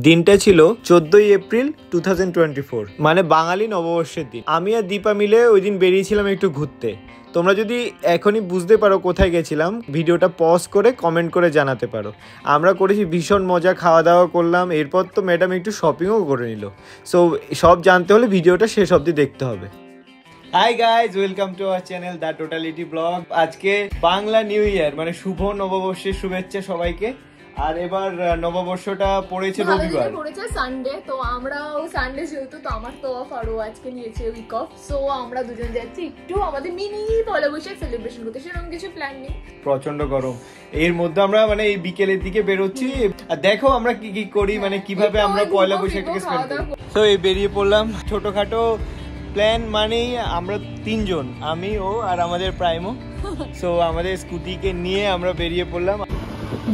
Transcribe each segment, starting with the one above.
দিনটা ছিল 14ই এপ্রিল 2024, মানে বাঙালি নববর্ষের দিন। আমি আর দীপা মিলে ওই দিন বেরিয়েছিলাম একটু ঘুরতে। তোমরা যদি এখনই বুঝতে পারো কোথায় গেছিলাম, ভিডিওটা পজ করে কমেন্ট করে জানাতে পারো। আমরা করেছি ভীষণ মজা, খাওয়া দাওয়া করলাম, এরপর তো ম্যাডাম একটু শপিংও করে নিল। সো সব জানতে হলে ভিডিওটা শেষ অবধি দেখতে হবে। Hi guys, welcome to our channel the totality blog. আজকে বাংলা নিউ ইয়ার, মানে শুভ নববর্ষের শুভেচ্ছা সবাইকে। আর এবার নববর্ষটা পড়েছে রবিবার, পড়েছে সানডে। তো আমরাও সানডে যেহেতু, তো আমার তো অফ, আরও আজকে নিয়েছে উইক অফ। সো আমরা দুজন যাচ্ছি একটু আমাদের মিনি পয়লা বৈশাখ সেলিব্রেশন করতে। সেরকম কিছু প্ল্যান নেই, প্রচন্ড গরম। এর মধ্যে আমরা মানে এই বিকেলের দিকে বেরোচ্ছি। আর দেখো আমরা কি কি করি, মানে কিভাবে আমরা পয়লা বৈশাখটাকে স্পেন্ড করি। তো এই বেরিয়ে পড়লাম, ছোটখাটো প্ল্যান মানেই আমরা তিনজন, আমি, ও আর আমাদের প্রাইমো। সো আমাদের স্কুটিকে নিয়ে আমরা বেরিয়ে পড়লাম।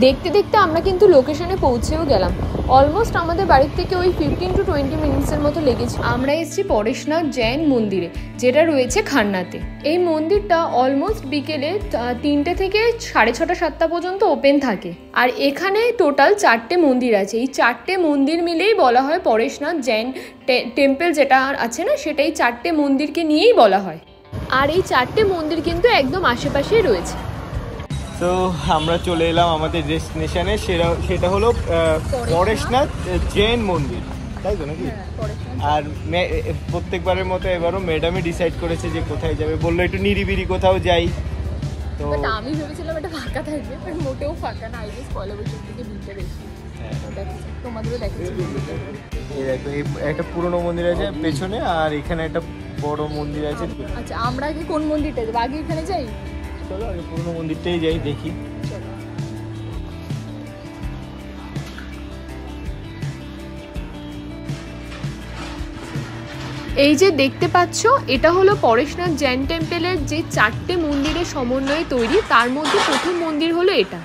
দেখতে দেখতে আমরা কিন্তু লোকেশনে পৌঁছেও গেলাম। অলমোস্ট আমাদের বাড়ির থেকে ওই 15 to 20 মিনিটসের মতো লেগেছে। আমরা এসেছি পরেশনাথ জৈন মন্দিরে, যেটা রয়েছে খান্নাতে। এই মন্দিরটা অলমোস্ট বিকেলে 3টে থেকে 6:30, 7টা পর্যন্ত ওপেন থাকে। আর এখানে টোটাল 4টে মন্দির আছে। এই 4টে মন্দির মিলেই বলা হয় পরেশনাথ জৈন টেম্পল, যেটা আছে না, সেটাই 4টে মন্দিরকে নিয়েই বলা হয়। আর এই 4টে মন্দির কিন্তু একদম আশেপাশেই রয়েছে। তো আমরা চলে এলাম আমাদের ডেস্টিনেশনে, সেটা হলো পরেশনাথ জৈন মন্দির, তাই তো নাকি? আর প্রত্যেকবারের মতো এবারও ম্যাডামই ডিসাইড করেছে যে কোথায় যাবে। বললো একটু নিরিবিরি কোথাও যাই। তো আমি ভেবেছিলাম এটা ফাঁকা থাকবে, বাট মোটেও ফাঁকা না। আই গেস পয়লা বৈশাখ থেকে ভিড়টা বেশি। তোমাদেরও দেখেছি, এই দেখো এই একটা পুরনো মন্দির আছে পেছনে, আর এখানে একটা বড় মন্দির আছে। আচ্ছা, আমরা আগে কোন মন্দিরটা যাবো? আগে এখানে যাই, চলো আগে পুরনো মন্দিরটাই যাই, দেখি। এই যে দেখতে পাচ্ছ, এটা হলো পরেশনাথ জৈন টেম্পলের যে 4টে মন্দিরের সমন্বয়ে তৈরি, তার মধ্যে প্রথম মন্দির হলো এটা।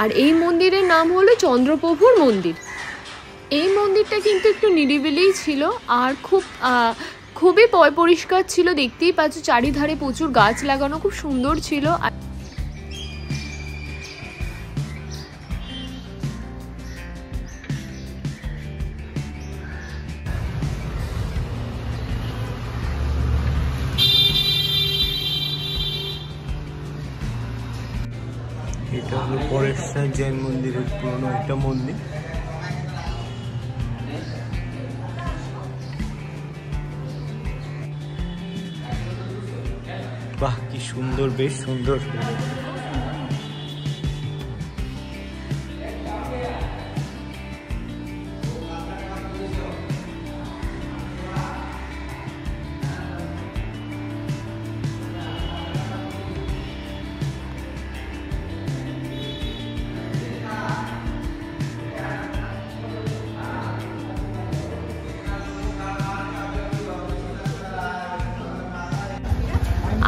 আর এই মন্দিরের নাম হলো চন্দ্রপ্রভুর মন্দির। এই মন্দিরটা কিন্তু একটু নিরিবিলিই ছিল, আর খুবই পরিষ্কার ছিল। দেখতেই পাচ্ছ চারিধারে প্রচুর গাছ লাগানো, খুব সুন্দর ছিল। এটা হলো পরেশনাথ জৈন মন্দিরের পুরনো একটা মন্দির। বাহ, কি সুন্দর, বেশ সুন্দর।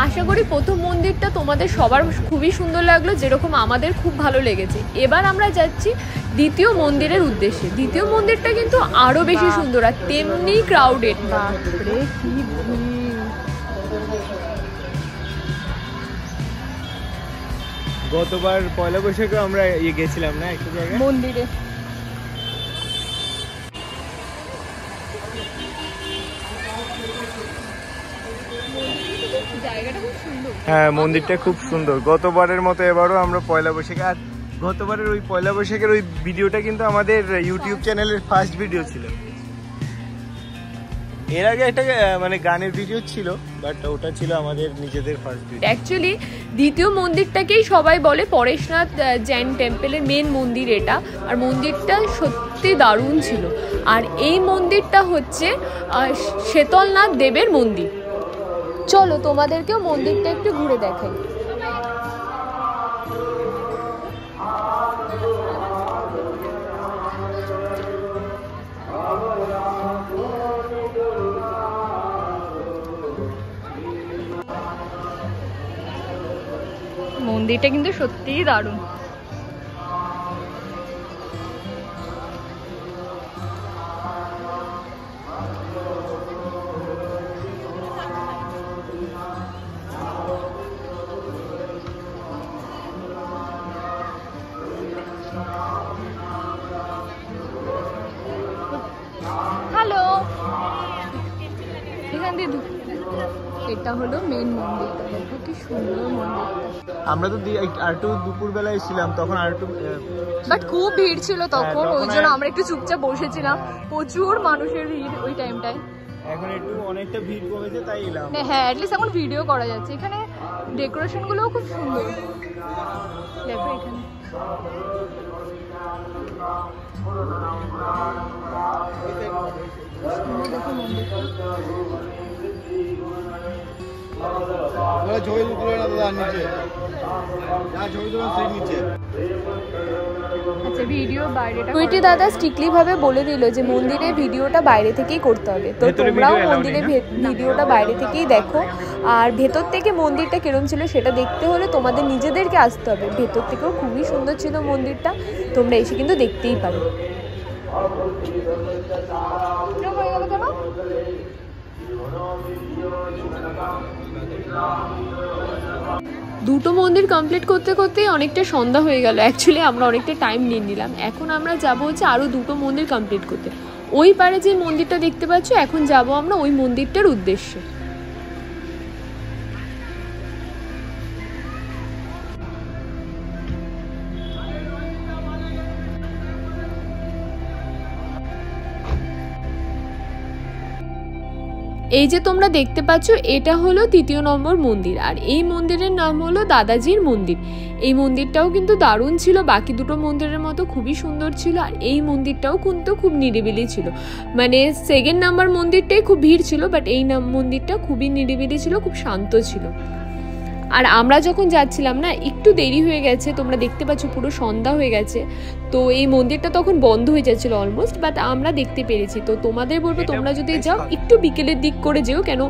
আশা করি প্রথম মন্দিরটা তোমাদের সবার খুবই সুন্দর লাগলো, যেরকম আমাদের খুব ভালো লেগেছে। এবার আমরা যাচ্ছি দ্বিতীয় মন্দিরের উদ্দেশ্যে। দ্বিতীয় মন্দিরটা কিন্তু আরো বেশি সুন্দর আর তেমনি ক্রাউডেড। গতবার পয়লা বৈশাখে আমরা গেছিলাম না একটা জায়গায়, মন্দিরে। হ্যাঁ, মন্দিরটা খুব সুন্দর। গতবারের মতো এবারও আমরা পয়লা বৈশাখে, আর গতবারের ওই পয়লা বৈশাখের ওই ভিডিওটা কিন্তু আমাদের ইউটিউব চ্যানেলের ফার্স্ট ভিডিও ছিল। এর আগে একটা মানে গানের ভিডিও ছিল, বাট ওটা ছিল আমাদের নিজেদের ফার্স্ট ভিডিও। অ্যাকচুয়ালি দ্বিতীয় মন্দিরটাকেই সবাই বলে পরেশনাথ জৈন টেম্পলের মেন মন্দির এটা। আর মন্দিরটা সত্যি দারুণ ছিল। আর এই মন্দিরটা হচ্ছে শীতলনাথ দেবের মন্দির। চলো তোমাদেরকেও মন্দিরটা একটু ঘুরে দেখাই। মন্দিরটা কিন্তু সত্যিই দারুণ। এখান দিয়ে এটা হলো মেন মন্দিরটা, দেখো কি সুন্দর মন্দিরটা। আমরা তো আর একটু দুপুরবেলা এসেছিলাম, তখন আর একটু বাট খুব ভিড় ছিল তখন, ওই জন্য আমরা একটু চুপচাপ বসেছিলাম, প্রচুর মানুষের ভিড় ওই টাইমটায়। এখন একটু অনেকটা ভিড় কমেছে তাই এলাম। হ্যাঁ অ্যাটলিস্ট এখন ভিডিও করা যাচ্ছে। এখানে ডেকোরেশন গুলোও খুব সুন্দর, দেখো এখানে দেখো মন্দিরটা। টুইটি দাদা স্ট্রিক্টলি ভাবে বলে দিল যে মন্দিরে ভিডিওটা বাইরে থেকেই করতে হবে, তো তোমরাও মন্দিরে ভিডিওটা বাইরে থেকেই দেখো। আর ভেতর থেকে মন্দিরটা কিরম ছিল সেটা দেখতে হলে তোমাদের নিজেদেরকে আসতে হবে। ভেতর থেকেও খুবই সুন্দর ছিল মন্দিরটা, তোমরা এসে কিন্তু দেখতেই পারো। দুটো মন্দির কমপ্লিট করতে করতেই অনেকটা সন্ধ্যা হয়ে গেল। অ্যাকচুয়ালি আমরা অনেকটা টাইম নিয়ে নিলাম। এখন আমরা যাব হচ্ছে আরও দুটো মন্দির কমপ্লিট করতে। ওই পারে যে মন্দিরটা দেখতে পাচ্ছ, এখন যাব আমরা ওই মন্দিরটার উদ্দেশ্যে। এই যে তোমরা দেখতে পাচ্ছ এটা হলো 3 নম্বর মন্দির, আর এই মন্দিরের নাম হলো দাদাজির মন্দির। এই মন্দিরটাও কিন্তু দারুণ ছিল, বাকি দুটো মন্দিরের মতো খুবই সুন্দর ছিল। আর এই মন্দিরটাও কিন্তু খুব নিরিবিলি ছিল, মানে 2nd নাম্বার মন্দিরটাই খুব ভিড় ছিল, বাট এই মন্দিরটা খুবই নিরিবিলি ছিল, খুব শান্ত ছিল। আর আমরা যখন যাচ্ছিলাম না, একটু দেরি হয়ে গেছে, তোমরা দেখতে পাচ্ছ পুরো সন্ধ্যা হয়ে গেছে, তো এই মন্দিরটা তখন বন্ধ হয়ে যাচ্ছিল অলমোস্ট, বাট আমরা দেখতে পেরেছি। তো তোমাদের বলবো তোমরা যদি যাও একটু বিকেলের দিক করে যেও, কেন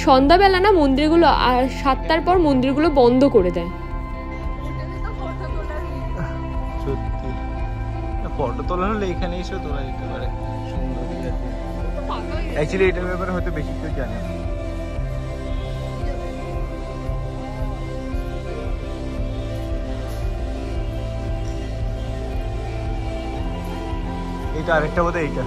সন্ধ্যাবেলা না মন্দিরগুলো আর 7টার পর মন্দিরগুলো বন্ধ করে দেয়। সত্যি ফটো তোলা হলে এখানে এসে তোলা যেতে পারে, সুন্দর। অ্যাকচুয়ালি এটার ব্যাপারে হয়তো বেশি কেউ জানে না। এটা আরেকটা বোধহয় এইটা।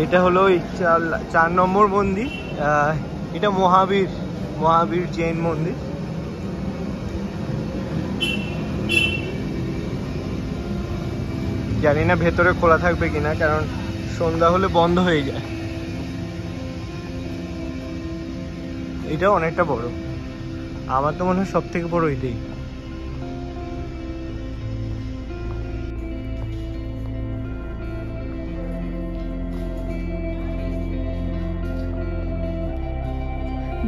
এটা হলো 4 নম্বর মন্দির। এটা মহাবীর জৈন মন্দির। জানি না ভেতরে খোলা থাকবে কিনা, কারণ সন্ধ্যা হলে বন্ধ হয়ে যায়। এটা অনেকটা বড়, আমার তো মনে হয় সব থেকে বড় এটাই।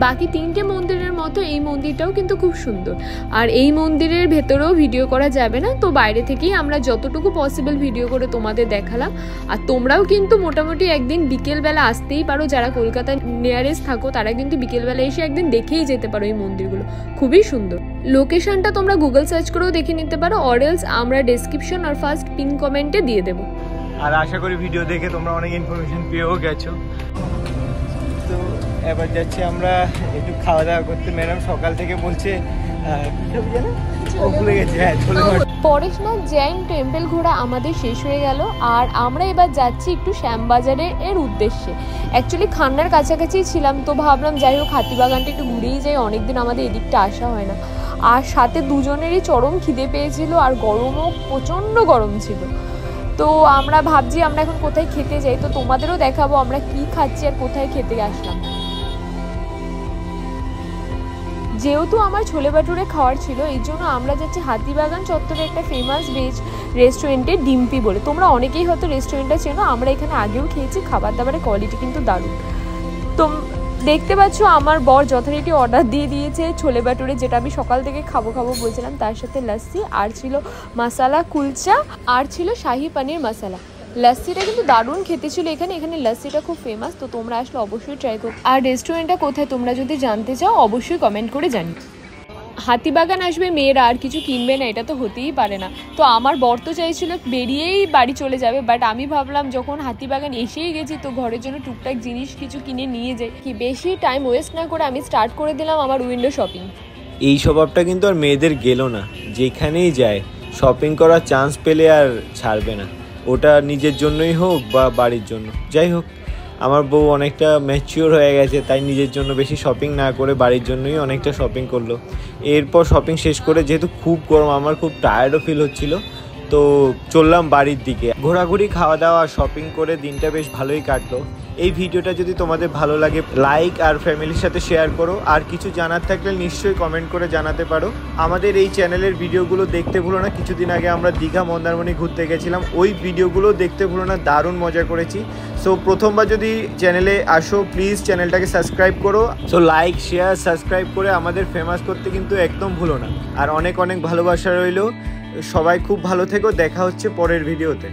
বাকি 3টে মন্দিরের মতো এই মন্দিরটাও কিন্তু খুব সুন্দর। আর এই মন্দিরের ভেতরেও ভিডিও করা যাবে না, তো বাইরে থেকেই আমরা যতটুকু পসিবল ভিডিও করে তোমাদের দেখালাম। আর তোমরাও কিন্তু মোটামুটি একদিন বিকেলবেলা আসতেই পারো, যারা কলকাতা নিয়ারেস্ট থাকো তারা কিন্তু বিকেলবেলা এসে একদিন দেখেই যেতে পারো এই মন্দিরগুলো, খুবই সুন্দর। লোকেশনটা তোমরা গুগল সার্চ করেও দেখে নিতে পারো, অরেলস আমরা ডেসক্রিপশন আর ফার্স্ট পিন কমেন্টে দিয়ে দেবো। আর আশা করি ভিডিও দেখে তোমরা অনেক ইনফরমেশন পেয়েও গেছো। তো এবার যাচ্ছি আমরা একটু খাওয়া দাওয়া করতে। ম্যাডাম সকাল থেকে বলছে পরেশনাথ জৈন টেম্পল ঘোরা আমাদের শেষ হয়ে গেল, আর আমরা এবার যাচ্ছি একটু শ্যামবাজারে এর উদ্দেশ্যে। অ্যাকচুয়ালি খান্নার কাছাকাছি ছিলাম, তো ভাবলাম যাই হোক হাতিবাগানটা একটু ঘুরেই যাই, অনেকদিন আমাদের এদিকটা আসা হয় না। আর সাথে দুজনেরই চরম খিদে পেয়েছিল, আর গরমও প্রচণ্ড গরম ছিল। তো আমরা ভাবছি আমরা এখন কোথায় খেতে যাই, তো তোমাদেরও দেখাবো আমরা কি খাচ্ছি আর কোথায় খেতে আসলাম। যেহেতু আমার ছোলে ভাটুরে খাওয়ার ছিল, এই জন্য আমরা যাচ্ছি হাতিবাগান চত্বরে একটা ফেমাস ভেজ রেস্টুরেন্টে ডিম্পি বলে। তোমরা অনেকেই হয়তো রেস্টুরেন্টটা চেনো, আমরা এখানে আগেও খেয়েছি, খাবার দাবারের কোয়ালিটি কিন্তু দারুণ। তো দেখতে পাচ্ছ আমার বর যথারীতি অর্ডার দিয়ে দিয়েছে ছোলে ভাটুরে, যেটা আমি সকাল থেকে খাবো বলছিলাম, তার সাথে লস্যি, আর ছিল মশালা কুলচা, আর ছিল শাহি পনির মশালা। লস্যিটা কিন্তু দারুণ খেতে ছিল এখানে লস্যিটা খুব ফেমাস, তো তোমরা আসলে অবশ্যই ট্রাই করো। আর রেস্টুরেন্টটা কোথায় তোমরা যদি জানতে চাও অবশ্যই কমেন্ট করে জানিও। হাতিবাগান আসবে মেয়েরা আর কিছু কিনবে না, এটা তো হতেই পারে না। তো আমার বর তো চাইছিল বেরিয়েই বাড়ি চলে যাবে, বাট আমি ভাবলাম যখন হাতিবাগান এসেই গেছি তো ঘরের জন্য টুকটাক জিনিস কিছু কিনে নিয়ে যাই। কি বেশি টাইম ওয়েস্ট না করে আমি স্টার্ট করে দিলাম আমার উইন্ডো শপিং। এই স্বভাবটা কিন্তু আর মেয়েদের গেল না, যেখানেই যায় শপিং করার চান্স পেলে আর ছাড়বে না, ওটা নিজের জন্যই হোক বা বাড়ির জন্য। যাই হোক, আমার বউ অনেকটা ম্যাচিওর হয়ে গেছে, তাই নিজের জন্য বেশি শপিং না করে বাড়ির জন্যই অনেকটা শপিং করলো। এরপর শপিং শেষ করে, যেহেতু খুব গরম, আমার খুব টায়ার্ডও ফিল হচ্ছিল, তো চললাম বাড়ির দিকে। ঘোরাঘুরি, খাওয়া দাওয়া, শপিং করে দিনটা বেশ ভালোই কাটলো। এই ভিডিওটা যদি তোমাদের ভালো লাগে লাইক আর ফ্যামিলির সাথে শেয়ার করো। আর কিছু জানার থাকলে নিশ্চয়ই কমেন্ট করে জানাতে পারো। আমাদের এই চ্যানেলের ভিডিওগুলো দেখতে ভুলো না। কিছুদিন আগে আমরা দীঘা মন্দারমণি ঘুরতে গেছিলাম, ওই ভিডিওগুলো দেখতে ভুলো না, দারুণ মজা করেছি। সো প্রথমবার যদি চ্যানেলে আসো প্লিজ চ্যানেলটাকে সাবস্ক্রাইব করো। সো লাইক, শেয়ার, সাবস্ক্রাইব করে আমাদের ফেমাস করতে কিন্তু একদম ভুলো না। আর অনেক অনেক ভালোবাসা রইলো। সবাই খুব ভালো থেকো, দেখা হচ্ছে পরের ভিডিওতে।